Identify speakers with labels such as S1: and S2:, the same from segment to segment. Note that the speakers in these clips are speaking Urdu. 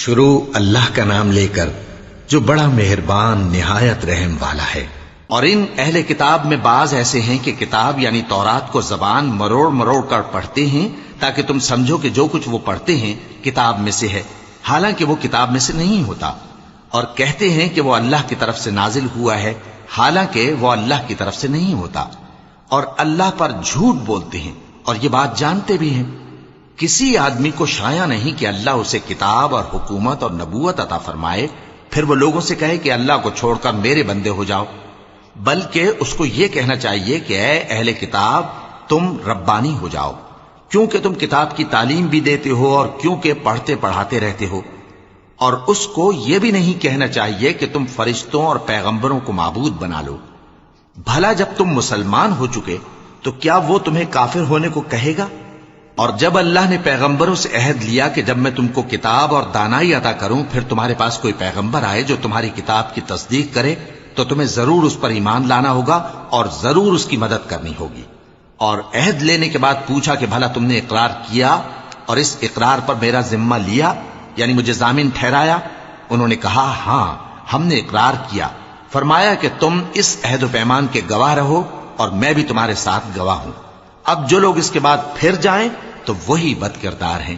S1: شروع اللہ کا نام لے کر جو بڑا مہربان نہایت رحم والا ہے۔
S2: اور ان اہل کتاب میں بعض ایسے ہیں کہ کتاب یعنی تورات کو زبان مروڑ مروڑ کر پڑھتے ہیں تاکہ تم سمجھو کہ جو کچھ وہ پڑھتے ہیں کتاب میں سے ہے، حالانکہ وہ کتاب میں سے نہیں ہوتا، اور کہتے ہیں کہ وہ اللہ کی طرف سے نازل ہوا ہے، حالانکہ وہ اللہ کی طرف سے نہیں ہوتا، اور اللہ پر جھوٹ بولتے ہیں اور یہ بات جانتے بھی ہیں۔ کسی آدمی کو شایع نہیں کہ اللہ اسے کتاب اور حکومت اور نبوت عطا فرمائے پھر وہ لوگوں سے کہے کہ اللہ کو چھوڑ کر میرے بندے ہو جاؤ، بلکہ اس کو یہ کہنا چاہیے کہ اے اہل کتاب تم ربانی ہو جاؤ، کیونکہ تم کتاب کی تعلیم بھی دیتے ہو اور کیونکہ پڑھتے پڑھاتے رہتے ہو۔ اور اس کو یہ بھی نہیں کہنا چاہیے کہ تم فرشتوں اور پیغمبروں کو معبود بنا لو۔ بھلا جب تم مسلمان ہو چکے تو کیا وہ تمہیں کافر ہونے کو کہے گا؟ اور جب اللہ نے پیغمبروں سے عہد لیا کہ جب میں تم کو کتاب اور دانائی عطا کروں پھر تمہارے پاس کوئی پیغمبر آئے جو تمہاری کتاب کی تصدیق کرے تو تمہیں ضرور اس پر ایمان لانا ہوگا اور ضرور اس کی مدد کرنی ہوگی۔ اور عہد لینے کے بعد پوچھا کہ بھلا تم نے اقرار کیا اور اس اقرار پر میرا ذمہ لیا، یعنی مجھے ضامن ٹھہرایا؟ انہوں نے کہا ہاں ہم نے اقرار کیا۔ فرمایا کہ تم اس عہد و پیمان کے گواہ رہو اور میں بھی تمہارے ساتھ گواہ ہوں۔ اب جو لوگ اس کے بعد پھر جائیں تو وہی بد کردار ہیں۔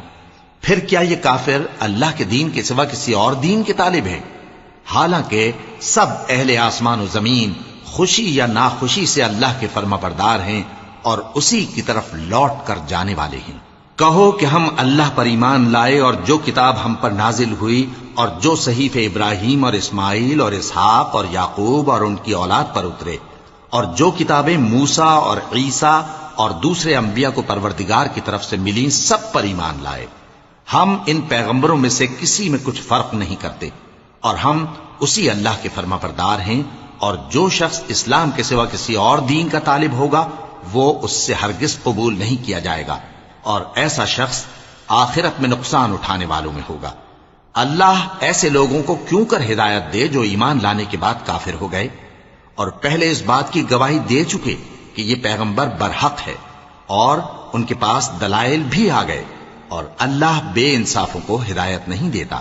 S2: پھر کیا یہ کافر اللہ کے دین کے سوا کسی اور دین کے طالب ہیں؟ حالانکہ سب اہل آسمان و زمین خوشی یا ناخوشی سے اللہ کے فرما بردار ہیں اور اسی کی طرف لوٹ کر جانے والے ہیں۔ کہو کہ ہم اللہ پر ایمان لائے اور جو کتاب ہم پر نازل ہوئی اور جو صحیفے ابراہیم اور اسماعیل اور اسحاق اور یعقوب اور ان کی اولاد پر اترے اور جو کتابیں موسیٰ اور عیسیٰ اور دوسرے انبیاء کو پروردگار کی طرف سے ملیں سب پر ایمان لائے۔ ہم ان پیغمبروں میں سے کسی میں کچھ فرق نہیں کرتے اور ہم اسی اللہ کے فرما بردار ہیں، اور جو شخص اسلام کے سوا کسی اور دین کا طالب ہوگا وہ اس سے ہرگز قبول نہیں کیا جائے گا، اور ایسا شخص آخرت میں نقصان اٹھانے والوں میں ہوگا۔ اللہ ایسے لوگوں کو کیوں کر ہدایت دے جو ایمان لانے کے بعد کافر ہو گئے اور پہلے اس بات کی گواہی دے چکے کہ یہ پیغمبر برحق ہے اور ان کے پاس دلائل بھی آ گئے، اور اللہ بے انصافوں کو ہدایت نہیں دیتا۔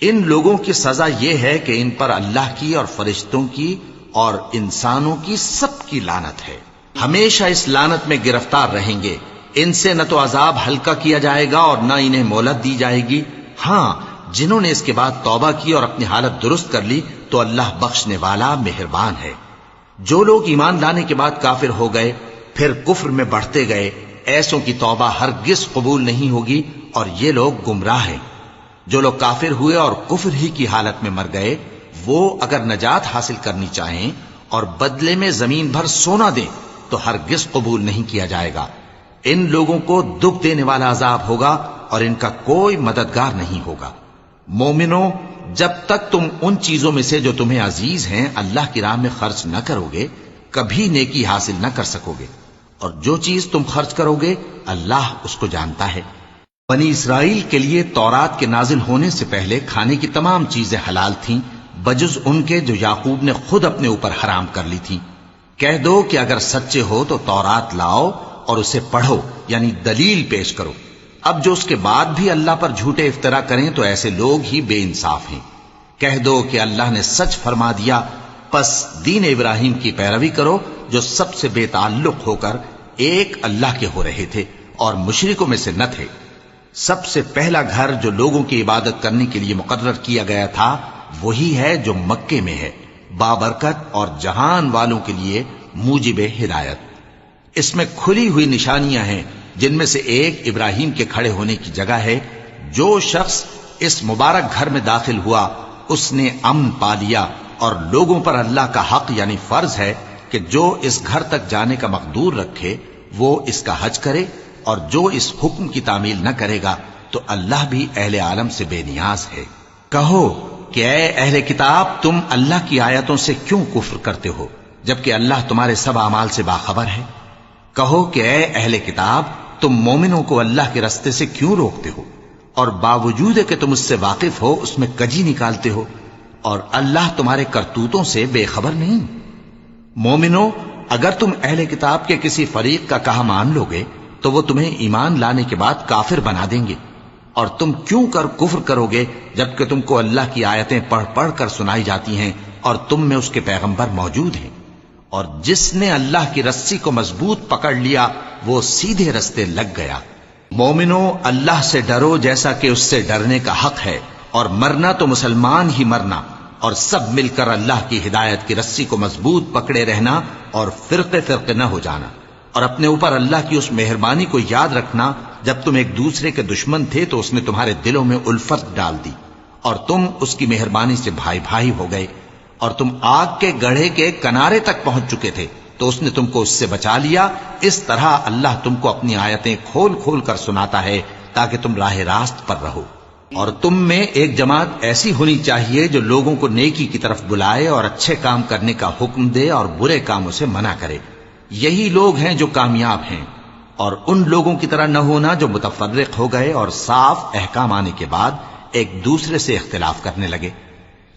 S2: ان لوگوں کی سزا یہ ہے کہ ان پر اللہ کی اور فرشتوں کی اور انسانوں کی سب کی لعنت ہے، ہمیشہ اس لعنت میں گرفتار رہیں گے۔ ان سے نہ تو عذاب ہلکا کیا جائے گا اور نہ انہیں مہلت دی جائے گی۔ ہاں جنہوں نے اس کے بعد توبہ کی اور اپنی حالت درست کر لی تو اللہ بخشنے والا مہربان ہے۔ جو لوگ ایمان لانے کے بعد کافر ہو گئے پھر کفر میں بڑھتے گئے ایسوں کی توبہ ہرگز قبول نہیں ہوگی اور یہ لوگ گمراہ ہیں۔ جو لوگ کافر ہوئے اور کفر ہی کی حالت میں مر گئے وہ اگر نجات حاصل کرنی چاہیں اور بدلے میں زمین بھر سونا دیں تو ہرگز قبول نہیں کیا جائے گا۔ ان لوگوں کو دکھ دینے والا عذاب ہوگا اور ان کا کوئی مددگار نہیں ہوگا۔ مومنوں، جب تک تم ان چیزوں میں سے جو تمہیں عزیز ہیں اللہ کی راہ میں خرچ نہ کرو گے کبھی نیکی حاصل نہ کر سکو گے، اور جو چیز تم خرچ کرو گے اللہ اس کو جانتا ہے۔ بنی اسرائیل کے لیے تورات کے نازل ہونے سے پہلے کھانے کی تمام چیزیں حلال تھیں بجز ان کے جو یعقوب نے خود اپنے اوپر حرام کر لی تھی۔ کہہ دو کہ اگر سچے ہو تو تورات لاؤ اور اسے پڑھو، یعنی دلیل پیش کرو۔ اب جو اس کے بعد بھی اللہ پر جھوٹے افطرا کریں تو ایسے لوگ ہی بے انصاف ہیں۔ کہہ دو کہ اللہ نے سچ فرما دیا، پس دین ابراہیم کی پیروی کرو جو سب سے بے تعلق ہو کر ایک اللہ کے ہو رہے تھے اور مشرکوں میں سے نہ تھے۔ سب سے پہلا گھر جو لوگوں کی عبادت کرنے کے لیے مقرر کیا گیا تھا وہی ہے جو مکے میں ہے، بابرکت اور جہان والوں کے لیے موجب ہدایت۔ اس میں کھلی ہوئی نشانیاں ہیں جن میں سے ایک ابراہیم کے کھڑے ہونے کی جگہ ہے۔ جو شخص اس مبارک گھر میں داخل ہوا اس نے امن پا لیا، اور لوگوں پر اللہ کا حق یعنی فرض ہے کہ جو اس گھر تک جانے کا مقدور رکھے وہ اس کا حج کرے، اور جو اس حکم کی تعمیل نہ کرے گا تو اللہ بھی اہل عالم سے بے نیاز ہے۔ کہو کہ اے اہل کتاب تم اللہ کی آیتوں سے کیوں کفر کرتے ہو جبکہ اللہ تمہارے سب اعمال سے باخبر ہے؟ کہو کہ اے اہل کتاب تم مومنوں کو اللہ کے رستے سے کیوں روکتے ہو اور باوجود کہ تم اس سے واقف ہو اس میں کجی نکالتے ہو، اور اللہ تمہارے کرتوتوں سے بے خبر نہیں؟ مومنوں، اگر تم اہل کتاب کے کسی فریق کا کہا مان لو گے تو وہ تمہیں ایمان لانے کے بعد کافر بنا دیں گے، اور تم کیوں کر کفر کرو گے جبکہ تم کو اللہ کی آیتیں پڑھ پڑھ کر سنائی جاتی ہیں اور تم میں اس کے پیغمبر موجود ہیں؟ اور جس نے اللہ کی رسی کو مضبوط پکڑ لیا وہ سیدھے رستے لگ گیا۔ مومنو، اللہ سے ڈرو جیسا کہ اس سے ڈرنے کا حق ہے، اور مرنا تو مسلمان ہی مرنا، اور سب مل کر اللہ کی ہدایت کی رسی کو مضبوط پکڑے رہنا اور فرقے فرقے نہ ہو جانا، اور اپنے اوپر اللہ کی اس مہربانی کو یاد رکھنا جب تم ایک دوسرے کے دشمن تھے تو اس نے تمہارے دلوں میں الفت ڈال دی اور تم اس کی مہربانی سے بھائی بھائی ہو گئے، اور تم آگ کے گڑھے کے کنارے تک پہنچ چکے تھے تو اس نے تم کو اس سے بچا لیا۔ اس طرح اللہ تم کو اپنی آیتیں کھول کھول کر سناتا ہے تاکہ تم راہ راست پر رہو۔ اور تم میں ایک جماعت ایسی ہونی چاہیے جو لوگوں کو نیکی کی طرف بلائے اور اچھے کام کرنے کا حکم دے اور برے کاموں سے منع کرے، یہی لوگ ہیں جو کامیاب ہیں۔ اور ان لوگوں کی طرح نہ ہونا جو متفرق ہو گئے اور صاف احکام آنے کے بعد ایک دوسرے سے اختلاف کرنے لگے۔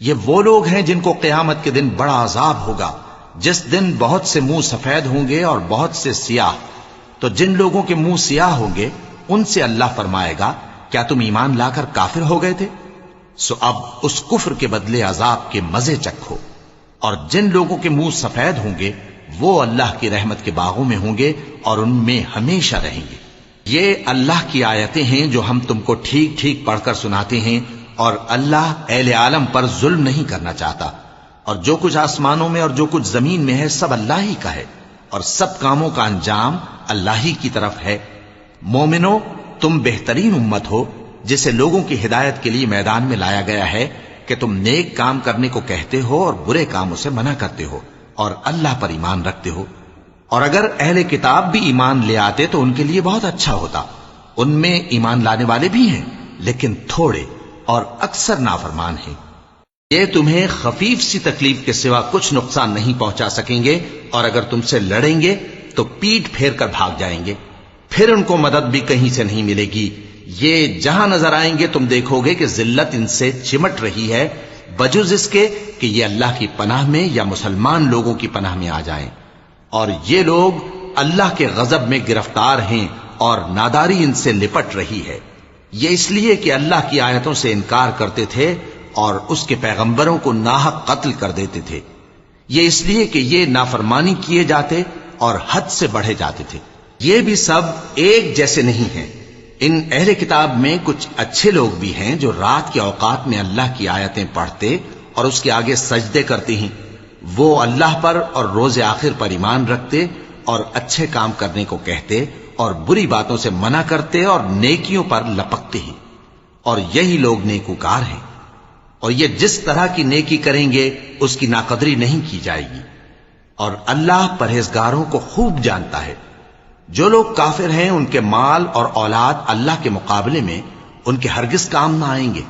S2: یہ وہ لوگ ہیں جن کو قیامت کے دن بڑا عذاب ہوگا، جس دن بہت سے منہ سفید ہوں گے اور بہت سے سیاہ۔ تو جن لوگوں کے منہ سیاہ ہوں گے ان سے اللہ فرمائے گا، کیا تم ایمان لا کر کافر ہو گئے تھے؟ سو اب اس کفر کے بدلے عذاب کے مزے چکھو۔ اور جن لوگوں کے منہ سفید ہوں گے وہ اللہ کی رحمت کے باغوں میں ہوں گے اور ان میں ہمیشہ رہیں گے۔ یہ اللہ کی آیتیں ہیں جو ہم تم کو ٹھیک ٹھیک پڑھ کر سناتے ہیں، اور اللہ اہل عالم پر ظلم نہیں کرنا چاہتا، اور جو کچھ آسمانوں میں اور جو کچھ زمین میں ہے سب اللہ ہی کا ہے، اور سب کاموں کا انجام اللہ ہی کی طرف ہے۔ مومنو، تم بہترین امت ہو جسے لوگوں کی ہدایت کے لیے میدان میں لایا گیا ہے کہ تم نیک کام کرنے کو کہتے ہو اور برے کاموں سے منع کرتے ہو اور اللہ پر ایمان رکھتے ہو۔ اور اگر اہل کتاب بھی ایمان لے آتے تو ان کے لیے بہت اچھا ہوتا، ان میں ایمان لانے والے بھی ہیں لیکن تھوڑے اور اکثر نافرمان ہیں۔ یہ تمہیں خفیف سی تکلیف کے سوا کچھ نقصان نہیں پہنچا سکیں گے، اور اگر تم سے لڑیں گے تو پیٹ پھیر کر بھاگ جائیں گے، پھر ان کو مدد بھی کہیں سے نہیں ملے گی۔ یہ جہاں نظر آئیں گے تم دیکھو گے کہ ذلت ان سے چمٹ رہی ہے، بجز اس کے کہ یہ اللہ کی پناہ میں یا مسلمان لوگوں کی پناہ میں آ جائیں۔ اور یہ لوگ اللہ کے غضب میں گرفتار ہیں اور ناداری ان سے لپٹ رہی ہے۔ یہ اس لیے کہ اللہ کی آیتوں سے انکار کرتے تھے اور اس کے پیغمبروں کو ناحق قتل کر دیتے تھے۔ یہ اس لیے کہ یہ نافرمانی کیے جاتے اور حد سے بڑھے جاتے تھے۔ یہ بھی سب ایک جیسے نہیں ہیں۔ ان اہل کتاب میں کچھ اچھے لوگ بھی ہیں جو رات کے اوقات میں اللہ کی آیتیں پڑھتے اور اس کے آگے سجدے کرتے ہیں۔ وہ اللہ پر اور روز آخر پر ایمان رکھتے اور اچھے کام کرنے کو کہتے اور بری باتوں سے منع کرتے اور نیکیوں پر لپکتے ہیں، اور یہی لوگ نیکوکار ہیں۔ اور یہ جس طرح کی نیکی کریں گے اس کی ناقدری نہیں کی جائے گی، اور اللہ پرہیزگاروں کو خوب جانتا ہے۔ جو لوگ کافر ہیں ان کے مال اور اولاد اللہ کے مقابلے میں ان کے ہرگز کام نہ آئیں گے،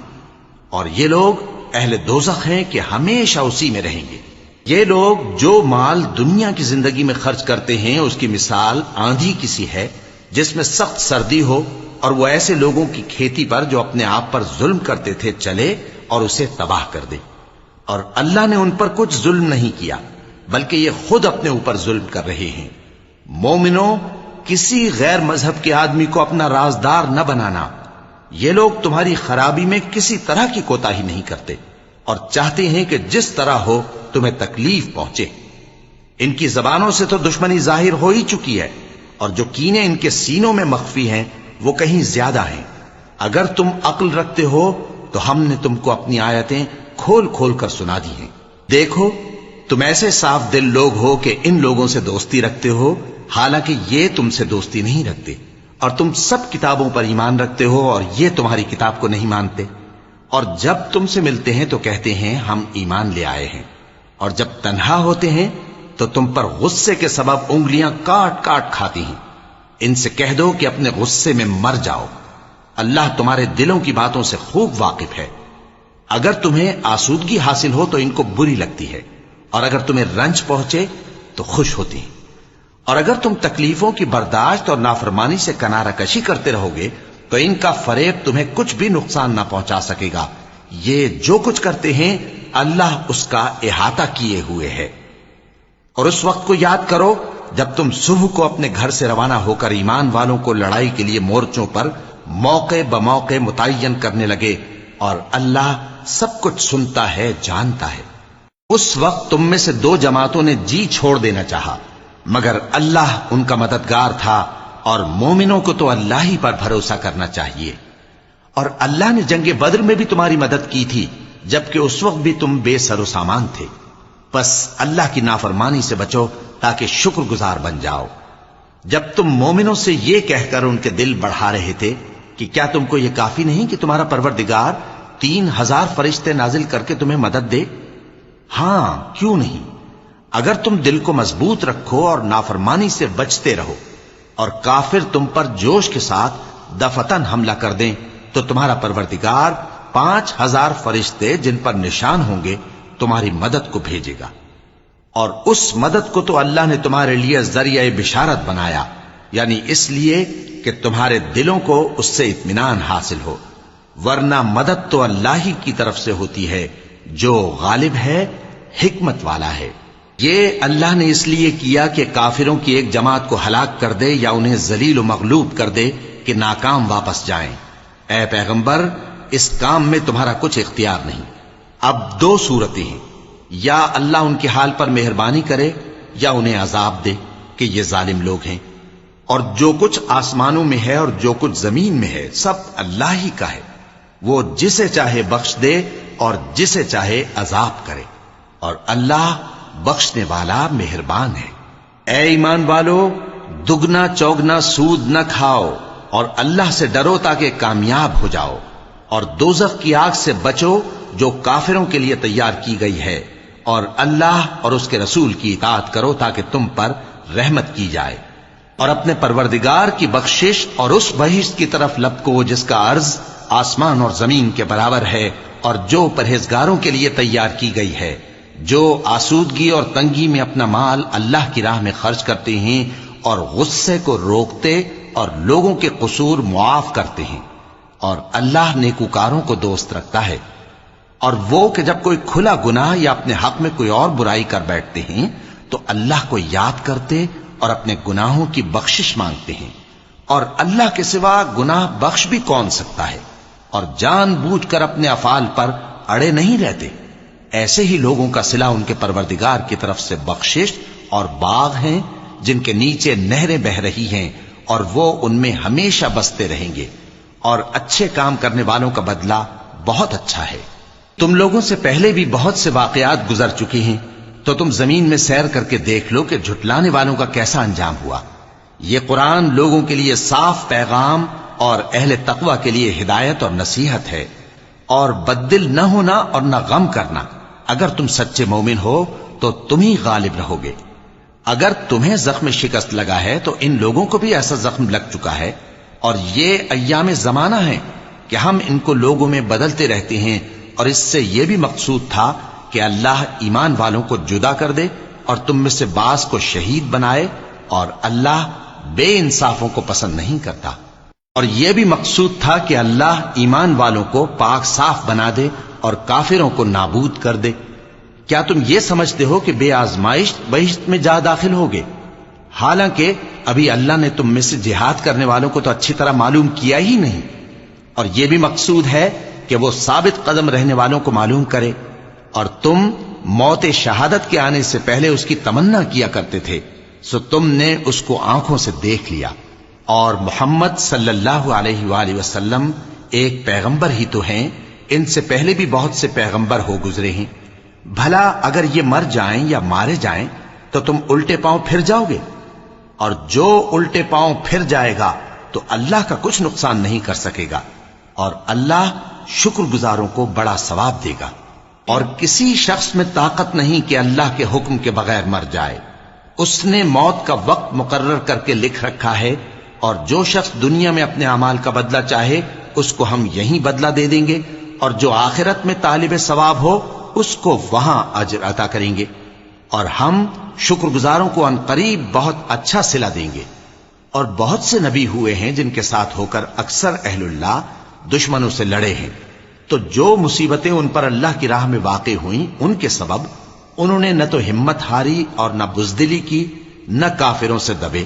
S2: اور یہ لوگ اہل دوزخ ہیں کہ ہمیشہ اسی میں رہیں گے۔ یہ لوگ جو مال دنیا کی زندگی میں خرچ کرتے ہیں اس کی مثال آندھی کسی ہے جس میں سخت سردی ہو، اور وہ ایسے لوگوں کی کھیتی پر جو اپنے آپ پر ظلم کرتے تھے چلے اور اسے تباہ کر دے۔ اور اللہ نے ان پر کچھ ظلم نہیں کیا بلکہ یہ خود اپنے اوپر ظلم کر رہے ہیں۔ مومنو، کسی غیر مذہب کے آدمی کو اپنا رازدار نہ بنانا۔ یہ لوگ تمہاری خرابی میں کسی طرح کی کوتاہی نہیں کرتے اور چاہتے ہیں کہ جس طرح ہو تمہیں تکلیف پہنچے۔ ان کی زبانوں سے تو دشمنی ظاہر ہو ہی چکی ہے، اور جو کینے ان کے سینوں میں مخفی ہیں وہ کہیں زیادہ ہیں۔ اگر تم عقل رکھتے ہو تو ہم نے تم کو اپنی آیتیں کھول کھول کر سنا دی ہیں۔ دیکھو، تم ایسے صاف دل لوگ ہو کہ ان لوگوں سے دوستی رکھتے ہو حالانکہ یہ تم سے دوستی نہیں رکھتے، اور تم سب کتابوں پر ایمان رکھتے ہو اور یہ تمہاری کتاب کو نہیں مانتے، اور جب تم سے ملتے ہیں تو کہتے ہیں ہم ایمان لے آئے ہیں، اور جب تنہا ہوتے ہیں تو تم پر غصے کے سبب انگلیاں کاٹ کاٹ کھاتی ہیں۔ ان سے کہہ دو کہ اپنے غصے میں مر جاؤ، اللہ تمہارے دلوں کی باتوں سے خوب واقف ہے۔ اگر تمہیں آسودگی حاصل ہو تو ان کو بری لگتی ہے، اور اگر تمہیں رنج پہنچے تو خوش ہوتی ہیں۔ اور اگر تم تکلیفوں کی برداشت اور نافرمانی سے کنارہ کشی کرتے رہو گے تو ان کا فریب تمہیں کچھ بھی نقصان نہ پہنچا سکے گا۔ یہ جو کچھ کرتے ہیں اللہ اس کا احاطہ کیے ہوئے ہے۔ اور اس وقت کو یاد کرو جب تم صبح کو اپنے گھر سے روانہ ہو کر ایمان والوں کو لڑائی کے لیے مورچوں پر موقع بموقع متعین کرنے لگے، اور اللہ سب کچھ سنتا ہے، جانتا ہے۔ اس وقت تم میں سے دو جماعتوں نے جی چھوڑ دینا چاہا، مگر اللہ ان کا مددگار تھا، اور مومنوں کو تو اللہ ہی پر بھروسہ کرنا چاہیے۔ اور اللہ نے جنگ بدر میں بھی تمہاری مدد کی تھی، جبکہ اس وقت بھی تم بے سر و سامان تھے۔ بس اللہ کی نافرمانی سے بچو تاکہ شکر گزار بن جاؤ۔ جب تم مومنوں سے یہ کہہ کر ان کے دل بڑھا رہے تھے کہ کیا تم کو یہ کافی نہیں کہ تمہارا پروردگار 3000 فرشتے نازل کر کے تمہیں مدد دے؟ ہاں، کیوں نہیں؟ اگر تم دل کو مضبوط رکھو اور نافرمانی سے بچتے رہو، اور کافر تم پر جوش کے ساتھ دفتن حملہ کر دیں، تو تمہارا پروردگار 5000 فرشتے جن پر نشان ہوں گے تمہاری مدد کو بھیجے گا۔ اور اس مدد کو تو اللہ نے تمہارے لیے ذریعہ بشارت بنایا، یعنی اس لیے کہ تمہارے دلوں کو اس سے اطمینان حاصل ہو، ورنہ مدد تو اللہ ہی کی طرف سے ہوتی ہے جو غالب ہے، حکمت والا ہے۔ یہ اللہ نے اس لیے کیا کہ کافروں کی ایک جماعت کو ہلاک کر دے یا انہیں ذلیل و مغلوب کر دے کہ ناکام واپس جائیں۔ اے پیغمبر، اس کام میں تمہارا کچھ اختیار نہیں۔ اب دو صورتیں ہیں، یا اللہ ان کے حال پر مہربانی کرے یا انہیں عذاب دے کہ یہ ظالم لوگ ہیں۔ اور جو کچھ آسمانوں میں ہے اور جو کچھ زمین میں ہے سب اللہ ہی کا ہے، وہ جسے چاہے بخش دے اور جسے چاہے عذاب کرے، اور اللہ بخشنے والا مہربان ہے۔ اے ایمان والو، دگنا چوگنا سود نہ کھاؤ، اور اللہ سے ڈرو تاکہ کامیاب ہو جاؤ، اور دوزخ کی آگ سے بچو جو کافروں کے لیے تیار کی گئی ہے، اور اللہ اور اس کے رسول کی اطاعت کرو تاکہ تم پر رحمت کی جائے، اور اپنے پروردگار کی بخشش اور اس بہشت کی طرف لپکو جس کا عرض آسمان اور زمین کے برابر ہے، اور جو پرہیزگاروں کے لیے تیار کی گئی ہے، جو آسودگی اور تنگی میں اپنا مال اللہ کی راہ میں خرچ کرتے ہیں، اور غصے کو روکتے اور لوگوں کے قصور معاف کرتے ہیں، اور اللہ نیکوکاروں کو دوست رکھتا ہے۔ اور وہ کہ جب کوئی کھلا گناہ یا اپنے حق میں کوئی اور برائی کر بیٹھتے ہیں تو اللہ کو یاد کرتے اور اپنے گناہوں کی بخشش مانگتے ہیں، اور اللہ کے سوا گناہ بخش بھی کون سکتا ہے، اور جان بوجھ کر اپنے افعال پر اڑے نہیں رہتے۔ ایسے ہی لوگوں کا صلہ ان کے پروردگار کی طرف سے بخشش اور باغ ہیں جن کے نیچے نہریں بہ رہی ہیں، اور وہ ان میں ہمیشہ بستے رہیں گے، اور اچھے کام کرنے والوں کا بدلہ بہت اچھا ہے۔ تم لوگوں سے پہلے بھی بہت سے واقعات گزر چکے ہیں، تو تم زمین میں سیر کر کے دیکھ لو کہ جھٹلانے والوں کا کیسا انجام ہوا۔ یہ قرآن لوگوں کے لیے صاف پیغام اور اہل تقوی کے لیے ہدایت اور نصیحت ہے، اور بددل نہ ہونا اور نہ غم کرنا۔ اگر تم سچے مومن ہو تو تم ہی غالب رہو گے۔ اگر تمہیں زخم شکست لگا ہے تو ان لوگوں کو بھی ایسا زخم لگ چکا ہے، اور یہ ایام زمانہ ہیں کہ ہم ان کو لوگوں میں بدلتے رہتے ہیں، اور اس سے یہ بھی مقصود تھا کہ اللہ ایمان والوں کو جدا کر دے اور تم میں سے بعض کو شہید بنائے، اور اللہ بے انصافوں کو پسند نہیں کرتا۔ اور یہ بھی مقصود تھا کہ اللہ ایمان والوں کو پاک صاف بنا دے اور کافروں کو نابود کر دے۔ کیا تم یہ سمجھتے ہو کہ بے آزمائش بہشت میں جا داخل ہوگے؟ حالانکہ ابھی اللہ نے تم میں سے جہاد کرنے والوں کو تو اچھی طرح معلوم کیا ہی نہیں، اور یہ بھی مقصود ہے کہ وہ ثابت قدم رہنے والوں کو معلوم کرے۔ اور تم موت شہادت کے آنے سے پہلے اس کی تمنا کیا کرتے تھے، سو تم نے اس کو آنکھوں سے دیکھ لیا۔ اور محمد صلی اللہ علیہ وآلہ وسلم ایک پیغمبر ہی تو ہیں، ان سے پہلے بھی بہت سے پیغمبر ہو گزرے ہیں۔ بھلا اگر یہ مر جائیں یا مارے جائیں تو تم الٹے پاؤں پھر جاؤ گے؟ اور جو الٹے پاؤں پھر جائے گا تو اللہ کا کچھ نقصان نہیں کر سکے گا، اور اللہ شکر گزاروں کو بڑا ثواب دے گا۔ اور کسی شخص میں طاقت نہیں کہ اللہ کے حکم کے بغیر مر جائے، اس نے موت کا وقت مقرر کر کے لکھ رکھا ہے، اور جو شخص دنیا میں اپنے اعمال کا بدلہ چاہے اس کو ہم یہیں بدلہ دے دیں گے، اور جو آخرت میں طالب ثواب ہو اس کو وہاں اجر عطا کریں گے، اور ہم شکر گزاروں کو ان قریب بہت اچھا صلہ دیں گے۔ اور بہت سے نبی ہوئے ہیں جن کے ساتھ ہو کر اکثر اہل اللہ دشمنوں سے لڑے ہیں، تو جو مصیبتیں ان پر اللہ کی راہ میں واقع ہوئیں ان کے سبب انہوں نے نہ تو ہمت ہاری اور نہ بزدلی کی، نہ کافروں سے دبے،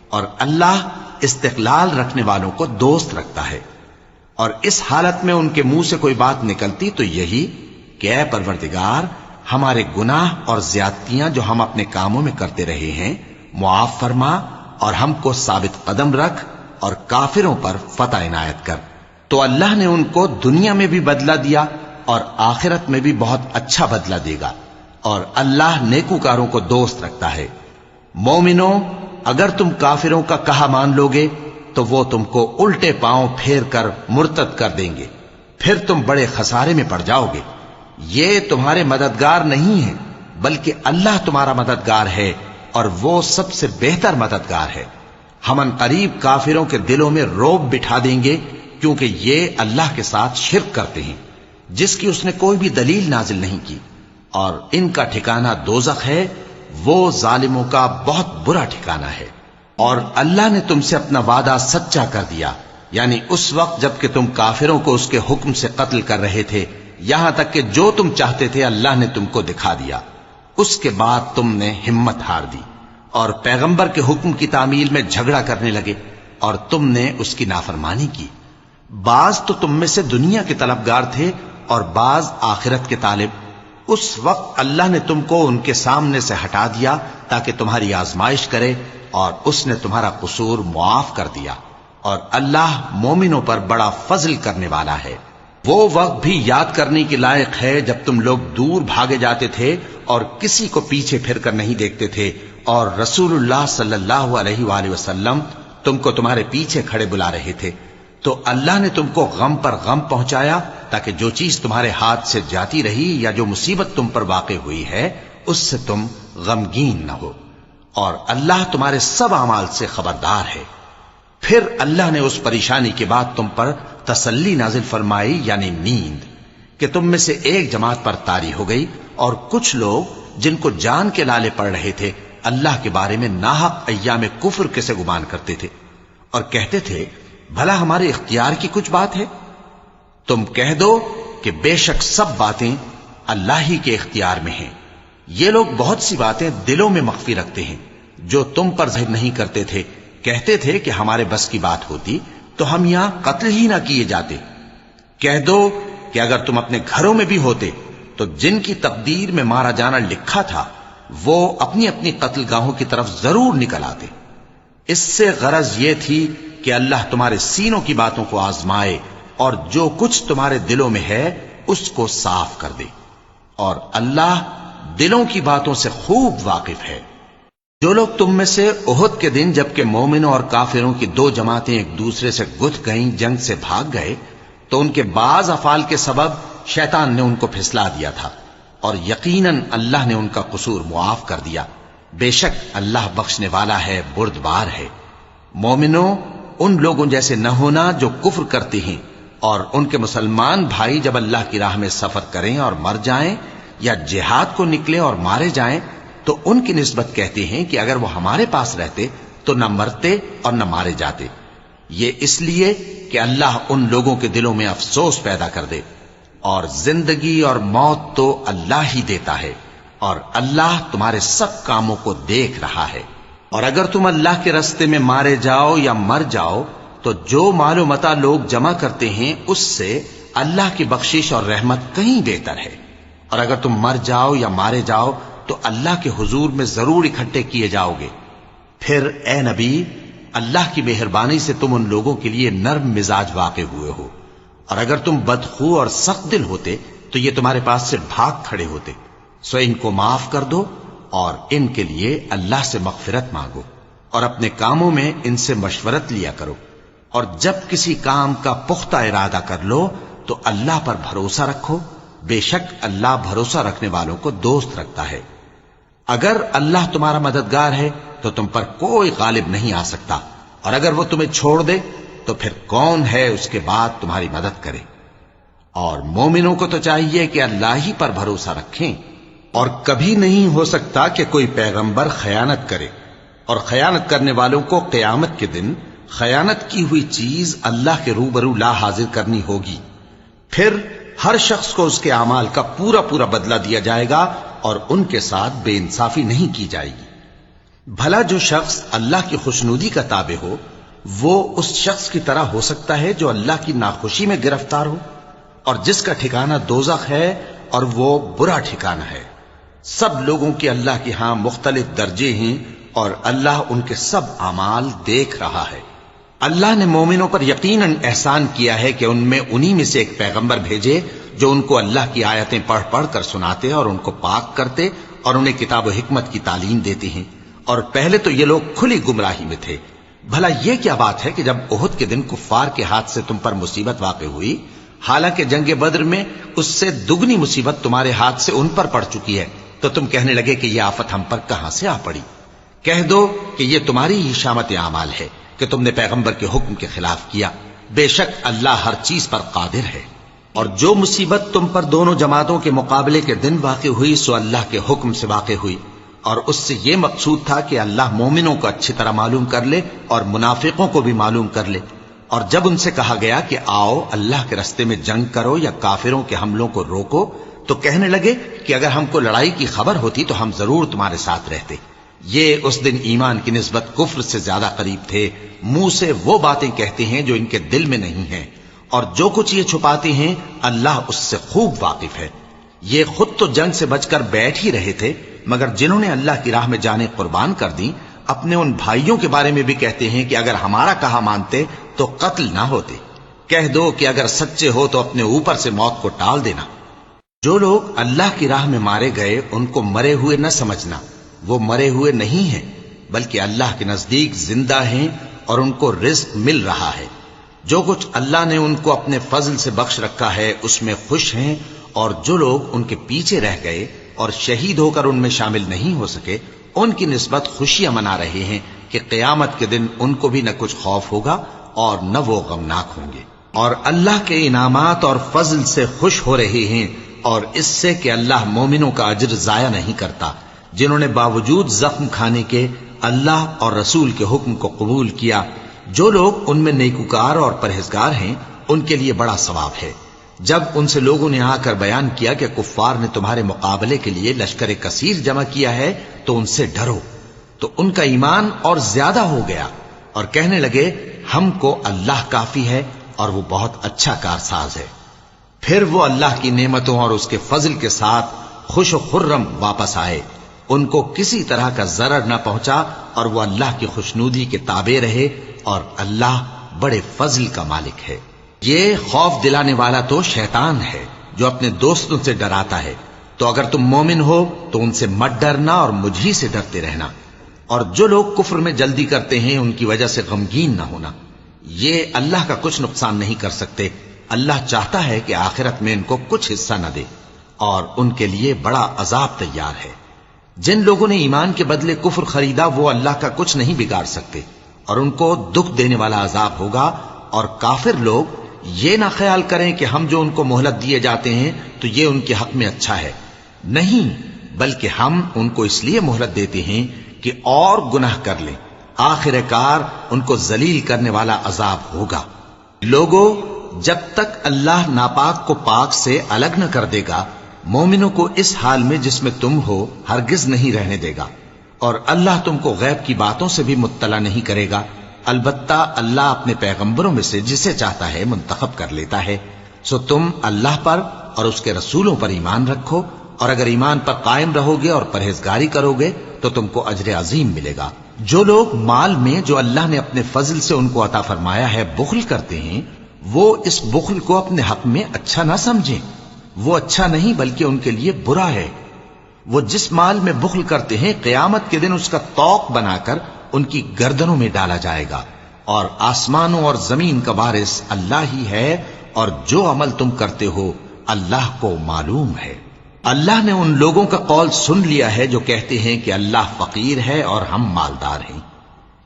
S2: اور اللہ استقلال رکھنے والوں کو دوست رکھتا ہے، اور اس حالت میں ان کے منہ سے کوئی بات نکلتی تو یہی کہ اے پروردگار، ہمارے گناہ اور زیادتیاں جو ہم اپنے کاموں میں کرتے رہے ہیں معاف فرما، اور ہم کو ثابت قدم رکھ اور کافروں پر فتح عنایت کر۔ تو اللہ نے ان کو دنیا میں بھی بدلہ دیا اور آخرت میں بھی بہت اچھا بدلہ دے گا، اور اللہ نیکوکاروں کو دوست رکھتا ہے۔ مومنو، اگر تم کافروں کا کہا مان لوگے تو وہ تم کو الٹے پاؤں پھیر کر مرتد کر دیں گے، پھر تم بڑے خسارے میں پڑ جاؤ گے۔ یہ تمہارے مددگار نہیں ہیں، بلکہ اللہ تمہارا مددگار ہے، اور وہ سب سے بہتر مددگار ہے۔ ہم ان قریب کافروں کے دلوں میں رعب بٹھا دیں گے، کیونکہ یہ اللہ کے ساتھ شرک کرتے ہیں جس کی اس نے کوئی بھی دلیل نازل نہیں کی، اور ان کا ٹھکانہ دوزخ ہے، وہ ظالموں کا بہت برا ٹھکانہ ہے۔ اور اللہ نے تم سے اپنا وعدہ سچا کر دیا، یعنی اس وقت جب کہ تم کافروں کو اس کے حکم سے قتل کر رہے تھے، یہاں تک کہ جو تم چاہتے تھے اللہ نے تم کو دکھا دیا۔ اس کے بعد تم نے ہمت ہار دی اور پیغمبر کے حکم کی تعمیل میں جھگڑا کرنے لگے، اور تم نے اس کی نافرمانی کی۔ بعض تو تم میں سے دنیا کے طلبگار تھے اور بعض آخرت کے طالب۔ اس وقت اللہ نے تم کو ان کے سامنے سے ہٹا دیا تاکہ تمہاری آزمائش کرے، اور اس نے تمہارا قصور معاف کر دیا، اور اللہ مومنوں پر بڑا فضل کرنے والا ہے۔ وہ وقت بھی یاد کرنے کے لائق ہے جب تم لوگ دور بھاگے جاتے تھے اور کسی کو پیچھے پھر کر نہیں دیکھتے تھے، اور رسول اللہ صلی اللہ علیہ وآلہ وسلم تم کو تمہارے پیچھے کھڑے بلا رہے تھے، تو اللہ نے تم کو غم پر غم پہنچایا تاکہ جو چیز تمہارے ہاتھ سے جاتی رہی یا جو مصیبت تم پر واقع ہوئی ہے اس سے تم غمگین نہ ہو، اور اللہ تمہارے سب اعمال سے خبردار ہے۔ پھر اللہ نے اس پریشانی کے بعد تم پر تسلی نازل فرمائی، یعنی نیند، کہ تم میں سے ایک جماعت پر طاری ہو گئی، اور کچھ لوگ جن کو جان کے لالے پڑ رہے تھے اللہ کے بارے میں ناحق ایام کفر کے سے گمان کرتے تھے، اور کہتے تھے بھلا ہمارے اختیار کی کچھ بات ہے؟ تم کہہ دو کہ بے شک سب باتیں اللہ ہی کے اختیار میں ہیں۔ یہ لوگ بہت سی باتیں دلوں میں مخفی رکھتے ہیں جو تم پر ظاہر نہیں کرتے تھے۔ کہتے تھے کہ ہمارے بس کی بات ہوتی تو ہم یہاں قتل ہی نہ کیے جاتے۔ کہہ دو کہ اگر تم اپنے گھروں میں بھی ہوتے تو جن کی تقدیر میں مارا جانا لکھا تھا وہ اپنی اپنی قتل گاہوں کی طرف ضرور نکل آتے۔ اس سے غرض یہ تھی کہ اللہ تمہارے سینوں کی باتوں کو آزمائے اور جو کچھ تمہارے دلوں میں ہے اس کو صاف کر دے، اور اللہ دلوں کی باتوں سے خوب واقف ہے۔ جو لوگ تم میں سے احد کے دن جبکہ مومنوں اور کافروں کی دو جماعتیں ایک دوسرے سے گتھ گئیں جنگ سے بھاگ گئے تو ان کے بعض افعال کے سبب شیطان نے ان کو پھسلا دیا تھا، اور یقیناً اللہ نے ان کا قصور معاف کر دیا۔ بے شک اللہ بخشنے والا ہے، بردبار ہے۔ مومنوں، ان لوگوں جیسے نہ ہونا جو کفر کرتے ہیں، اور ان کے مسلمان بھائی جب اللہ کی راہ میں سفر کریں اور مر جائیں یا جہاد کو نکلے اور مارے جائیں تو ان کی نسبت کہتے ہیں کہ اگر وہ ہمارے پاس رہتے تو نہ مرتے اور نہ مارے جاتے۔ یہ اس لیے کہ اللہ ان لوگوں کے دلوں میں افسوس پیدا کر دے، اور زندگی اور موت تو اللہ ہی دیتا ہے، اور اللہ تمہارے سب کاموں کو دیکھ رہا ہے۔ اور اگر تم اللہ کے راستے میں مارے جاؤ یا مر جاؤ تو جو مال و متاع لوگ جمع کرتے ہیں اس سے اللہ کی بخشش اور رحمت کہیں بہتر ہے، اور اگر تم مر جاؤ یا مارے جاؤ تو اللہ کے حضور میں ضرور اکٹھے کیے جاؤ گے۔ پھر اے نبی، اللہ کی مہربانی سے تم ان لوگوں کے لیے نرم مزاج واقع ہوئے ہو، اور اگر تم بدخو اور سخت دل ہوتے تو یہ تمہارے پاس سے بھاگ کھڑے ہوتے۔ سو ان کو معاف کر دو اور ان کے لیے اللہ سے مغفرت مانگو، اور اپنے کاموں میں ان سے مشورت لیا کرو، اور جب کسی کام کا پختہ ارادہ کر لو تو اللہ پر بھروسہ رکھو، بے شک اللہ بھروسہ رکھنے والوں کو دوست رکھتا ہے۔ اگر اللہ تمہارا مددگار ہے تو تم پر کوئی غالب نہیں آ سکتا، اور اگر وہ تمہیں چھوڑ دے تو پھر کون ہے اس کے بعد تمہاری مدد کرے؟ اور مومنوں کو تو چاہیے کہ اللہ ہی پر بھروسہ رکھیں، اور کبھی نہیں ہو سکتا کہ کوئی پیغمبر خیانت کرے، اور خیانت کرنے والوں کو قیامت کے دن خیانت کی ہوئی چیز اللہ کے روبرو لا حاضر کرنی ہوگی۔ پھر ہر شخص کو اس کے اعمال کا پورا پورا بدلہ دیا جائے گا، اور ان کے ساتھ بے انصافی نہیں کی جائے گی۔ بھلا جو شخص اللہ کی خوشنودی کا تابع ہو وہ اس شخص کی طرح ہو سکتا ہے جو اللہ کی ناخوشی میں گرفتار ہو اور جس کا ٹھکانہ دوزخ ہے اور وہ برا ٹھکانہ ہے۔ سب لوگوں کے اللہ کے ہاں مختلف درجے ہیں اور اللہ ان کے سب اعمال دیکھ رہا ہے۔ اللہ نے مومنوں پر یقیناً احسان کیا ہے کہ ان میں انہی میں سے ایک پیغمبر بھیجے جو ان کو اللہ کی آیتیں پڑھ پڑھ کر سناتے اور ان کو پاک کرتے اور انہیں کتاب و حکمت کی تعلیم دیتے ہیں، اور پہلے تو یہ لوگ کھلی گمراہی میں تھے۔ بھلا یہ کیا بات ہے کہ جب احد کے دن کفار کے ہاتھ سے تم پر مصیبت واقع ہوئی، حالانکہ جنگ بدر میں اس سے دگنی مصیبت تمہارے ہاتھ سے ان پر پڑ چکی ہے، تو تم کہنے لگے کہ یہ آفت ہم پر کہاں سے آ پڑی؟ کہہ دو کہ یہ تمہاری ہی شامت اعمال ہے کہ تم نے پیغمبر کے حکم کے خلاف کیا، بے شک اللہ ہر چیز پر قادر ہے۔ اور جو مصیبت تم پر دونوں جماعتوں کے مقابلے کے دن واقع ہوئی سو اللہ کے حکم سے واقع ہوئی، اور اس سے یہ مقصود تھا کہ اللہ مومنوں کو اچھی طرح معلوم کر لے اور منافقوں کو بھی معلوم کر لے۔ اور جب ان سے کہا گیا کہ آؤ اللہ کے رستے میں جنگ کرو یا کافروں کے حملوں کو روکو، تو کہنے لگے کہ اگر ہم کو لڑائی کی خبر ہوتی تو ہم ضرور تمہارے ساتھ رہتے۔ یہ اس دن ایمان کی نسبت کفر سے زیادہ قریب تھے، منہ سے وہ باتیں کہتے ہیں جو ان کے دل میں نہیں ہیں، اور جو کچھ یہ چھپاتے ہیں اللہ اس سے خوب واقف ہے۔ یہ خود تو جنگ سے بچ کر بیٹھ ہی رہے تھے، مگر جنہوں نے اللہ کی راہ میں جانیں قربان کر دیں، اپنے ان بھائیوں کے بارے میں بھی کہتے ہیں کہ اگر ہمارا کہا مانتے تو قتل نہ ہوتے۔ کہہ دو کہ اگر سچے ہو تو اپنے اوپر سے موت کو ٹال دینا۔ جو لوگ اللہ کی راہ میں مارے گئے ان کو مرے ہوئے نہ سمجھنا، وہ مرے ہوئے نہیں ہیں بلکہ اللہ کے نزدیک زندہ ہیں اور ان کو رزق مل رہا ہے۔ جو کچھ اللہ نے ان کو اپنے فضل سے بخش رکھا ہے اس میں خوش ہیں، اور جو لوگ ان کے پیچھے رہ گئے اور شہید ہو کر ان میں شامل نہیں ہو سکے ان کی نسبت خوشیاں منا رہے ہیں کہ قیامت کے دن ان کو بھی نہ کچھ خوف ہوگا اور نہ وہ غمناک ہوں گے، اور اللہ کے انعامات اور فضل سے خوش ہو رہے ہیں، اور اس سے کہ اللہ مومنوں کا اجر ضائع نہیں کرتا، جنہوں نے باوجود زخم کھانے کے اللہ اور رسول کے حکم کو قبول کیا۔ جو لوگ ان میں نیکوکار اور پرہیزگار ہیں ان کے لیے بڑا ثواب ہے۔ جب ان سے لوگوں نے آ کر بیان کیا کہ کفار نے تمہارے مقابلے کے لیے لشکر کثیر جمع کیا ہے تو ان سے ڈرو، تو ان کا ایمان اور زیادہ ہو گیا اور کہنے لگے ہم کو اللہ کافی ہے اور وہ بہت اچھا کارساز ہے۔ پھر وہ اللہ کی نعمتوں اور اس کے فضل کے ساتھ خوش و خرم واپس آئے، ان کو کسی طرح کا ضرر نہ پہنچا اور وہ اللہ کی خوشنودی کے تابع رہے، اور اللہ بڑے فضل کا مالک ہے۔ یہ خوف دلانے والا تو شیطان ہے جو اپنے دوستوں سے ڈراتا ہے، تو اگر تم مومن ہو تو ان سے مت ڈرنا اور مجھ ہی سے ڈرتے رہنا، اور جو لوگ کفر میں جلدی کرتے ہیں ان کی وجہ سے غمگین نہ ہونا، یہ اللہ کا کچھ نقصان نہیں کر سکتے۔ اللہ چاہتا ہے کہ آخرت میں ان کو کچھ حصہ نہ دے اور ان کے لیے بڑا عذاب تیار ہے۔ جن لوگوں نے ایمان کے بدلے کفر خریدا وہ اللہ کا کچھ نہیں بگاڑ سکتے، اور ان کو دکھ دینے والا عذاب ہوگا۔ اور کافر لوگ یہ نہ خیال کریں کہ ہم جو ان کو مہلت دیے جاتے ہیں تو یہ ان کے حق میں اچھا ہے، نہیں، بلکہ ہم ان کو اس لیے مہلت دیتے ہیں کہ اور گناہ کر لیں، آخر کار ان کو ذلیل کرنے والا عذاب ہوگا۔ لوگوں، جب تک اللہ ناپاک کو پاک سے الگ نہ کر دے گا مومنوں کو اس حال میں جس میں تم ہو ہرگز نہیں رہنے دے گا، اور اللہ تم کو غیب کی باتوں سے بھی مطلع نہیں کرے گا، البتہ اللہ اپنے پیغمبروں میں سے جسے چاہتا ہے منتخب کر لیتا ہے۔ سو تم اللہ پر اور اس کے رسولوں پر ایمان رکھو، اور اگر ایمان پر قائم رہو گے اور پرہیزگاری کرو گے تو تم کو اجر عظیم ملے گا۔ جو لوگ مال میں جو اللہ نے اپنے فضل سے ان کو عطا فرمایا ہے بخل کرتے ہیں، وہ اس بخل کو اپنے حق میں اچھا نہ سمجھیں، وہ اچھا نہیں بلکہ ان کے لیے برا ہے۔ وہ جس مال میں بخل کرتے ہیں قیامت کے دن اس کا طوق بنا کر ان کی گردنوں میں ڈالا جائے گا، اور آسمانوں اور زمین کا وارث اللہ ہی ہے، اور جو عمل تم کرتے ہو اللہ کو معلوم ہے۔ اللہ نے ان لوگوں کا قول سن لیا ہے جو کہتے ہیں کہ اللہ فقیر ہے اور ہم مالدار ہیں۔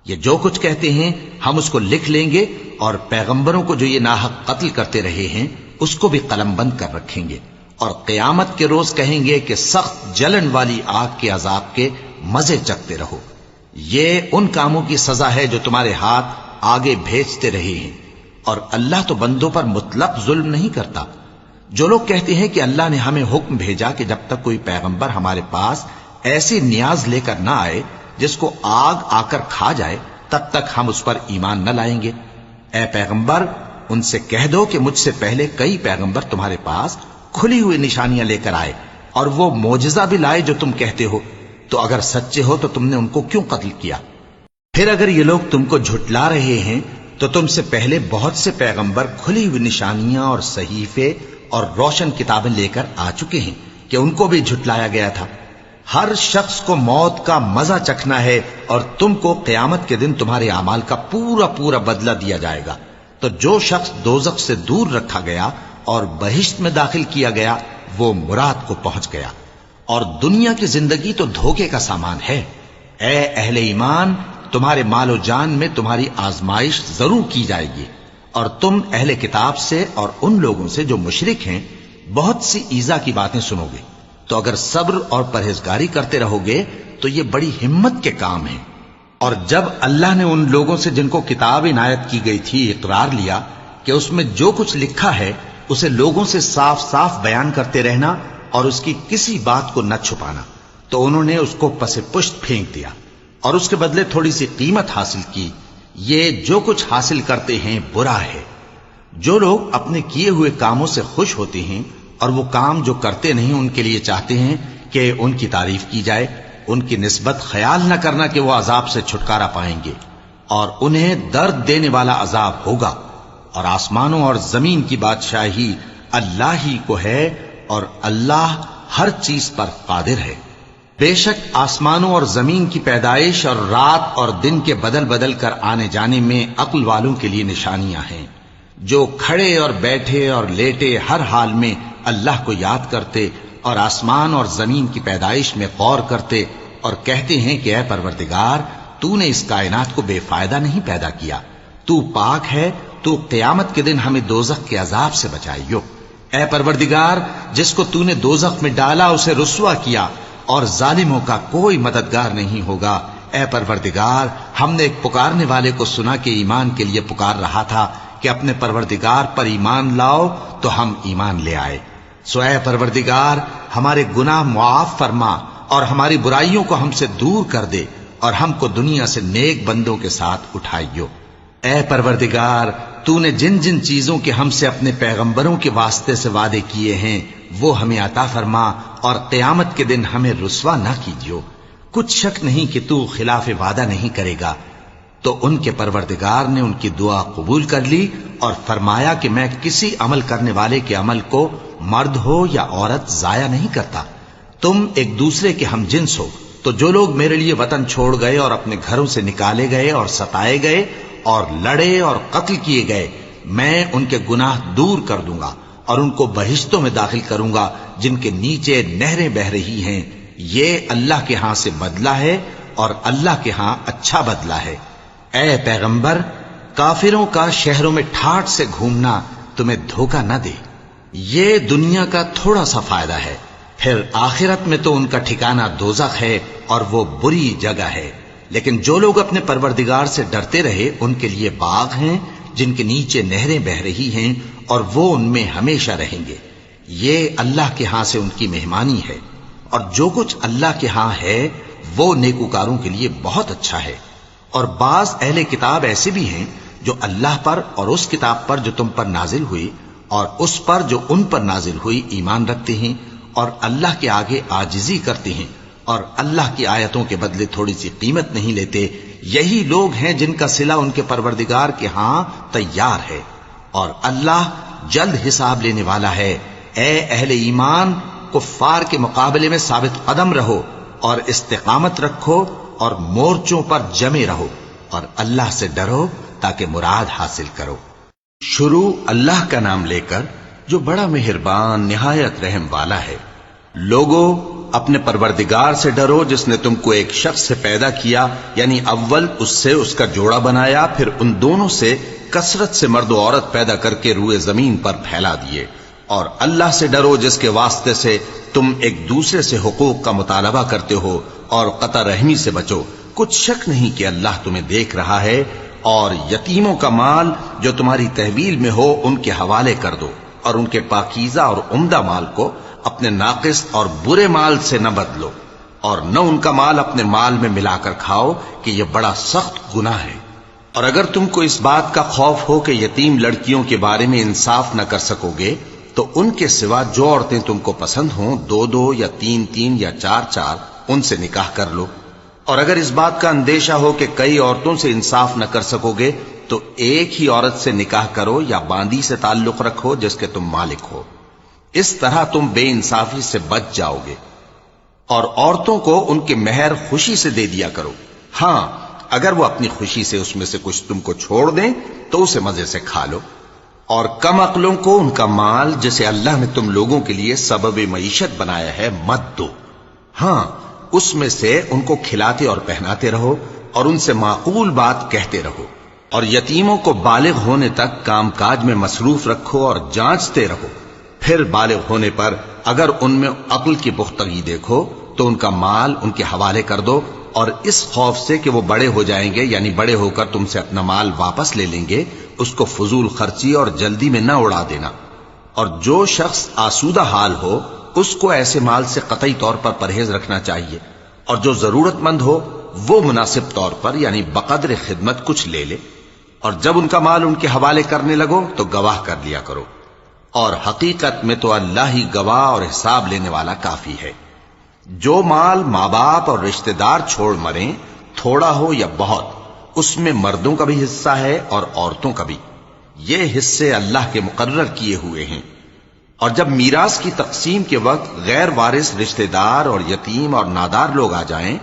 S2: یہ جو کچھ کہتے ہیں ہم اس کو لکھ لیں گے، اور پیغمبروں کو جو یہ ناحق قتل کرتے رہے ہیں اس کو بھی قلم بند کر رکھیں گے، اور قیامت کے روز کہیں گے کہ سخت جلن والی آگ کے عذاب کے مزے چکتے رہو۔ یہ ان کاموں کی سزا ہے جو تمہارے ہاتھ آگے بھیجتے رہے ہیں، اور اللہ تو بندوں پر مطلق ظلم نہیں کرتا۔ جو لوگ کہتے ہیں کہ اللہ نے ہمیں حکم بھیجا کہ جب تک کوئی پیغمبر ہمارے پاس ایسی نیاز لے کر نہ آئے جس کو آگ آ کر کھا جائے، تب تک ہم اس پر ایمان نہ لائیں گے۔ اے پیغمبر ان سے کہہ دو کہ مجھ سے پہلے کئی پیغمبر تمہارے پاس کھلی ہوئی نشانیاں لے کر آئے اور وہ معجزہ بھی لائے جو تم کہتے ہو، تو اگر سچے ہو تو تم نے ان کو کیوں قتل کیا؟ پھر اگر یہ لوگ تم کو جھٹلا رہے ہیں تو تم سے پہلے بہت سے پیغمبر کھلی ہوئی نشانیاں اور صحیفے اور روشن کتابیں لے کر آ چکے ہیں کہ ان کو بھی جھٹلایا گیا تھا۔ ہر شخص کو موت کا مزہ چکھنا ہے اور تم کو قیامت کے دن تمہارے اعمال کا پورا پورا بدلہ دیا جائے گا۔ تو جو شخص دوزخ سے دور رکھا گیا اور بہشت میں داخل کیا گیا وہ مراد کو پہنچ گیا، اور دنیا کی زندگی تو دھوکے کا سامان ہے۔ اے اہل ایمان تمہارے مال و جان میں تمہاری آزمائش ضرور کی جائے گی، اور تم اہل کتاب سے اور ان لوگوں سے جو مشرک ہیں بہت سی ایذا کی باتیں سنو گے، تو اگر صبر اور پرہیزگاری کرتے رہو گے تو یہ بڑی ہمت کے کام ہیں۔ اور جب اللہ نے ان لوگوں سے جن کو کتاب عنایت کی گئی تھی اقرار لیا کہ اس میں جو کچھ لکھا ہے اسے لوگوں سے صاف صاف بیان کرتے رہنا اور اس کی کسی بات کو نہ چھپانا، تو انہوں نے اس کو پس پشت پھینک دیا اور اس کے بدلے تھوڑی سی قیمت حاصل کی۔ یہ جو کچھ حاصل کرتے ہیں برا ہے۔ جو لوگ اپنے کیے ہوئے کاموں سے خوش ہوتے ہیں اور وہ کام جو کرتے نہیں ان کے لیے چاہتے ہیں کہ ان کی تعریف کی جائے، ان کی نسبت خیال نہ کرنا کہ وہ عذاب سے چھٹکارا پائیں گے، اور انہیں درد دینے والا عذاب ہوگا۔ اور آسمانوں اور زمین کی بادشاہی اللہ ہی کو ہے، اور اللہ ہر چیز پر قادر ہے۔ بے شک آسمانوں اور زمین کی پیدائش اور رات اور دن کے بدل بدل کر آنے جانے میں عقل والوں کے لیے نشانیاں ہیں، جو کھڑے اور بیٹھے اور لیٹے ہر حال میں اللہ کو یاد کرتے اور آسمان اور زمین کی پیدائش میں غور کرتے اور کہتے ہیں کہ اے پروردگار تو نے اس کائنات کو بے فائدہ نہیں پیدا کیا، تو پاک ہے، تو قیامت کے دن ہمیں دوزخ کے عذاب سے بچائیو۔ اے پروردگار جس کو تو نے دوزخ میں ڈالا اسے رسوا کیا، اور ظالموں کا کوئی مددگار نہیں ہوگا۔ اے پروردگار ہم نے ایک پکارنے والے کو سنا کہ ایمان کے لیے پکار رہا تھا کہ اپنے پروردگار پر ایمان لاؤ، تو ہم ایمان لے آئے۔ سو اے پروردگار ہمارے گناہ معاف فرما اور ہماری برائیوں کو ہم سے دور کر دے، اور ہم کو دنیا سے نیک بندوں کے ساتھ اٹھائیو۔ اے پروردگار تو نے جن جن چیزوں کے ہم سے اپنے پیغمبروں کے واسطے سے وعدے کیے ہیں وہ ہمیں عطا فرما، اور قیامت کے دن ہمیں رسوا نہ کیجیو۔ کچھ شک نہیں کہ تو خلاف وعدہ نہیں کرے گا۔ تو ان کے پروردگار نے ان کی دعا قبول کر لی اور فرمایا کہ میں کسی عمل کرنے والے کے عمل کو مرد ہو یا عورت ضائع نہیں کرتا۔ تم ایک دوسرے کے ہم جنس ہو، تو جو لوگ میرے لیے وطن چھوڑ گئے اور اپنے گھروں سے نکالے گئے اور ستائے گئے اور لڑے اور قتل کیے گئے، میں ان کے گناہ دور کر دوں گا اور ان کو بہشتوں میں داخل کروں گا جن کے نیچے نہریں بہ رہی ہیں۔ یہ اللہ کے ہاں سے بدلہ ہے اور اللہ کے ہاں اچھا بدلہ ہے۔ اے پیغمبر کافروں کا شہروں میں ٹھاٹھ سے گھومنا تمہیں دھوکہ نہ دے، یہ دنیا کا تھوڑا سا فائدہ ہے، پھر آخرت میں تو ان کا ٹھکانہ دوزخ ہے اور وہ بری جگہ ہے۔ لیکن جو لوگ اپنے پروردگار سے ڈرتے رہے ان کے لیے باغ ہیں جن کے نیچے نہریں بہ رہی ہیں، اور وہ ان میں ہمیشہ رہیں گے۔ یہ اللہ کے ہاں سے ان کی مہمانی ہے، اور جو کچھ اللہ کے ہاں ہے وہ نیکوکاروں کے لیے بہت اچھا ہے۔ اور بعض اہل کتاب ایسے بھی ہیں جو اللہ پر اور اس کتاب پر جو تم پر نازل ہوئی اور اس پر جو ان پر نازل ہوئی ایمان رکھتے ہیں، اور اللہ کے آگے عاجزی کرتے ہیں، اور اللہ کی آیتوں کے بدلے تھوڑی سی قیمت نہیں لیتے۔ یہی لوگ ہیں جن کا صلہ ان کے پروردگار کے ہاں تیار ہے، اور اللہ جلد حساب لینے والا ہے۔ اے اہل ایمان کفار کے مقابلے میں ثابت قدم رہو اور استقامت رکھو اور مورچوں پر جمے رہو، اور اللہ سے ڈرو تاکہ مراد حاصل کرو۔ شروع اللہ کا نام لے کر جو بڑا مہربان نہایت رحم والا ہے۔ لوگو اپنے پروردگار سے ڈرو جس نے تم کو ایک شخص سے پیدا کیا، یعنی اول اس سے اس کا جوڑا بنایا، پھر ان دونوں سے کثرت سے مرد و عورت پیدا کر کے روئے زمین پر پھیلا دیے۔ اور اللہ سے ڈرو جس کے واسطے سے تم ایک دوسرے سے حقوق کا مطالبہ کرتے ہو، اور قطع رحمی سے بچو۔ کچھ شک نہیں کہ اللہ تمہیں دیکھ رہا ہے۔ اور یتیموں کا مال جو تمہاری تحویل میں ہو ان کے حوالے کر دو، اور ان کے پاکیزہ اور عمدہ مال کو اپنے ناقص اور برے مال سے نہ بدلو۔ اور نہ ان کا مال اپنے مال میں ملا کر کھاؤ کہ یہ بڑا سخت گناہ ہے۔ اور اگر تم کو اس بات کا خوف ہو کہ یتیم لڑکیوں کے بارے میں انصاف نہ کر سکو گے تو ان کے سوا جو عورتیں تم کو پسند ہوں 2 یا 3 یا 4 ان سے نکاح کر لو۔ اور اگر اس بات کا اندیشہ ہو کہ کئی عورتوں سے انصاف نہ کر سکو گے تو ایک ہی عورت سے نکاح کرو یا باندی سے تعلق رکھو جس کے تم مالک ہو، اس طرح تم بے انصافی سے بچ جاؤ گے۔ اور عورتوں کو ان کے مہر خوشی سے دے دیا کرو، ہاں اگر وہ اپنی خوشی سے اس میں سے کچھ تم کو چھوڑ دیں تو اسے مزے سے کھا لو۔ اور کم عقلوں کو ان کا مال جسے اللہ نے تم لوگوں کے لیے سبب معیشت بنایا ہے مت دو، ہاں اس میں سے ان کو کھلاتے اور پہناتے رہو اور ان سے معقول بات کہتے رہو۔ اور یتیموں کو بالغ ہونے تک کام کاج میں مصروف رکھو اور جانچتے رہو، پھر بالغ ہونے پر اگر ان میں عقل کی پختگی دیکھو تو ان کا مال ان کے حوالے کر دو، اور اس خوف سے کہ وہ بڑے ہو جائیں گے یعنی بڑے ہو کر تم سے اپنا مال واپس لے لیں گے، اس کو فضول خرچی اور جلدی میں نہ اڑا دینا۔ اور جو شخص آسودہ حال ہو اس کو ایسے مال سے قطعی طور پر پرہیز رکھنا چاہیے، اور جو ضرورت مند ہو وہ مناسب طور پر یعنی بقدر خدمت کچھ لے لے۔ اور جب ان کا مال ان کے حوالے کرنے لگو تو گواہ کر لیا کرو، اور حقیقت میں تو اللہ ہی گواہ اور حساب لینے والا کافی ہے۔ جو مال ماں باپ اور رشتہ دار چھوڑ مریں، تھوڑا ہو یا بہت، اس میں مردوں کا بھی حصہ ہے اور عورتوں کا بھی، یہ حصے اللہ کے مقرر کیے ہوئے ہیں۔ اور جب میراث کی تقسیم کے وقت غیر وارث رشتہ دار اور یتیم اور نادار لوگ آ جائیں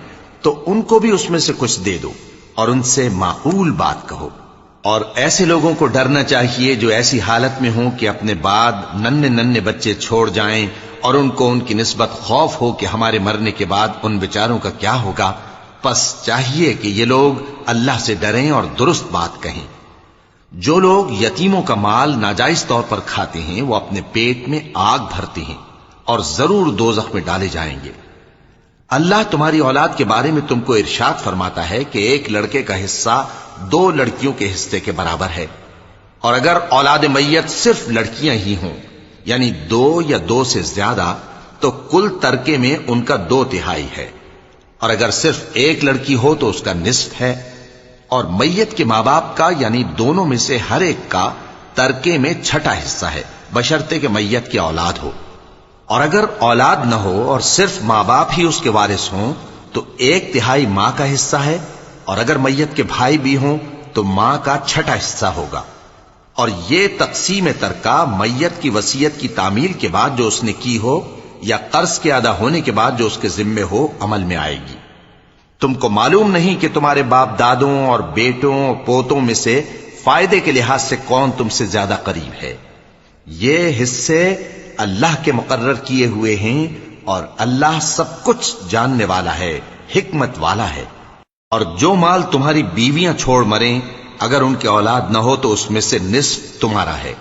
S2: تو ان کو بھی اس میں سے کچھ دے دو اور ان سے معقول بات کہو۔ اور ایسے لوگوں کو ڈرنا چاہیے جو ایسی حالت میں ہوں کہ اپنے بعد ننھے بچے چھوڑ جائیں اور ان کو ان کی نسبت خوف ہو کہ ہمارے مرنے کے بعد ان بیچاروں کا کیا ہوگا۔ پس چاہیے کہ یہ لوگ اللہ سے ڈریں اور درست بات کہیں۔ جو لوگ یتیموں کا مال ناجائز طور پر کھاتے ہیں وہ اپنے پیٹ میں آگ بھرتے ہیں اور ضرور دوزخ میں ڈالے جائیں گے۔ اللہ تمہاری اولاد کے بارے میں تم کو ارشاد فرماتا ہے کہ ایک لڑکے کا حصہ 2 لڑکیوں کے حصے کے برابر ہے، اور اگر اولاد میت صرف لڑکیاں ہی ہوں یعنی 2 یا 2 سے زیادہ تو کل ترکے میں ان کا 2/3 ہے، اور اگر صرف ایک لڑکی ہو تو اس کا نصف ہے، اور میت کے ماں باپ کا یعنی دونوں میں سے ہر ایک کا ترکے میں 6واں حصہ ہے بشرطے کہ میت کی اولاد ہو۔ اور اگر اولاد نہ ہو اور صرف ماں باپ ہی اس کے وارث ہوں تو 1/3 ماں کا حصہ ہے، اور اگر میت کے بھائی بھی ہوں تو ماں کا 6واں حصہ ہوگا۔ اور یہ تقسیم ترکہ میت کی وصیت کی تعمیل کے بعد جو اس نے کی ہو یا قرض کے ادا ہونے کے بعد جو اس کے ذمے ہو عمل میں آئے گی۔ تم کو معلوم نہیں کہ تمہارے باپ دادوں اور بیٹوں اور پوتوں میں سے فائدے کے لحاظ سے کون تم سے زیادہ قریب ہے۔ یہ حصے اللہ کے مقرر کیے ہوئے ہیں، اور اللہ سب کچھ جاننے والا ہے، حکمت والا ہے۔ اور جو مال تمہاری بیویاں چھوڑ مریں اگر ان کی اولاد نہ ہو تو اس میں سے نصف تمہارا ہے،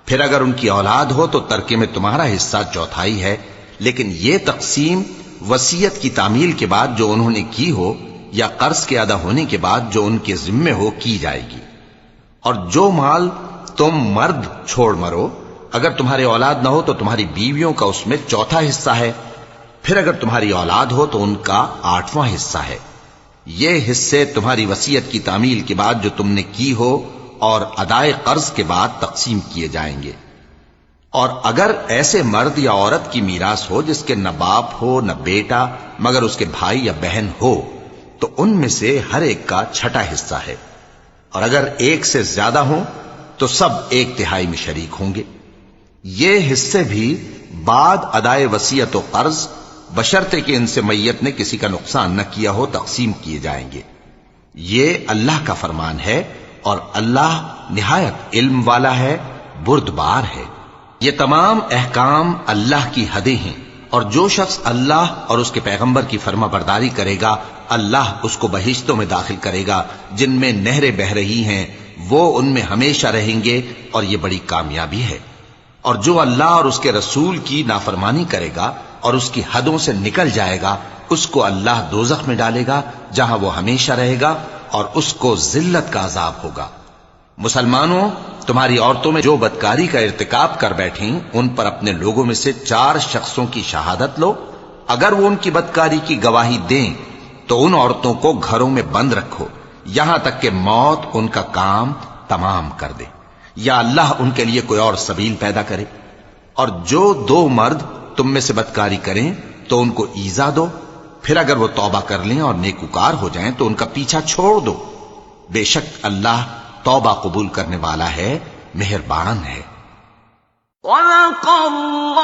S2: پھر اگر ان کی اولاد ہو تو ترکے میں تمہارا حصہ 1/4 ہے، لیکن یہ تقسیم وصیت کی تعمیل کے بعد جو انہوں نے کی ہو یا قرض کے ادا ہونے کے بعد جو ان کے ذمے ہو کی جائے گی۔ اور جو مال تم مرد چھوڑ مرو اگر تمہارے اولاد نہ ہو تو تمہاری بیویوں کا اس میں 1/4 حصہ ہے، پھر اگر تمہاری اولاد ہو تو ان کا 8واں حصہ ہے۔ یہ حصے تمہاری وصیت کی تعمیل کے بعد جو تم نے کی ہو اور ادائے قرض کے بعد تقسیم کیے جائیں گے۔ اور اگر ایسے مرد یا عورت کی میراث ہو جس کے نہ باپ ہو نہ بیٹا مگر اس کے بھائی یا بہن ہو تو ان میں سے ہر ایک کا 6واں حصہ ہے، اور اگر ایک سے زیادہ ہوں تو سب 1/3 میں شریک ہوں گے۔ یہ حصے بھی بعد ادائے وصیت و قرض بشرطے کہ ان سے میت نے کسی کا نقصان نہ کیا ہو تقسیم کیے جائیں گے۔ یہ اللہ کا فرمان ہے، اور اللہ نہایت علم والا ہے، بردبار ہے۔ یہ تمام احکام اللہ کی حدیں ہیں، اور جو شخص اللہ اور اس کے پیغمبر کی فرما برداری کرے گا اللہ اس کو بہشتوں میں داخل کرے گا جن میں نہریں بہ رہی ہیں، وہ ان میں ہمیشہ رہیں گے، اور یہ بڑی کامیابی ہے۔ اور جو اللہ اور اس کے رسول کی نافرمانی کرے گا اور اس کی حدوں سے نکل جائے گا اس کو اللہ دوزخ میں ڈالے گا جہاں وہ ہمیشہ رہے گا، اور اس کو ذلت کا عذاب ہوگا۔ مسلمانوں، تمہاری عورتوں میں جو بدکاری کا ارتکاب کر بیٹھیں ان پر اپنے لوگوں میں سے 4 شخصوں کی شہادت لو، اگر وہ ان کی بدکاری کی گواہی دیں تو ان عورتوں کو گھروں میں بند رکھو یہاں تک کہ موت ان کا کام تمام کر دے، یا اللہ ان کے لیے کوئی اور سبیل پیدا کرے۔ اور جو دو مرد تم میں سے بدکاری کریں تو ان کو ایذا دو، پھر اگر وہ توبہ کر لیں اور نیکوکار ہو جائیں تو ان کا پیچھا چھوڑ دو، بے شک اللہ توبہ قبول کرنے والا ہے، مہربان ہے۔
S3: وَلَقَدْ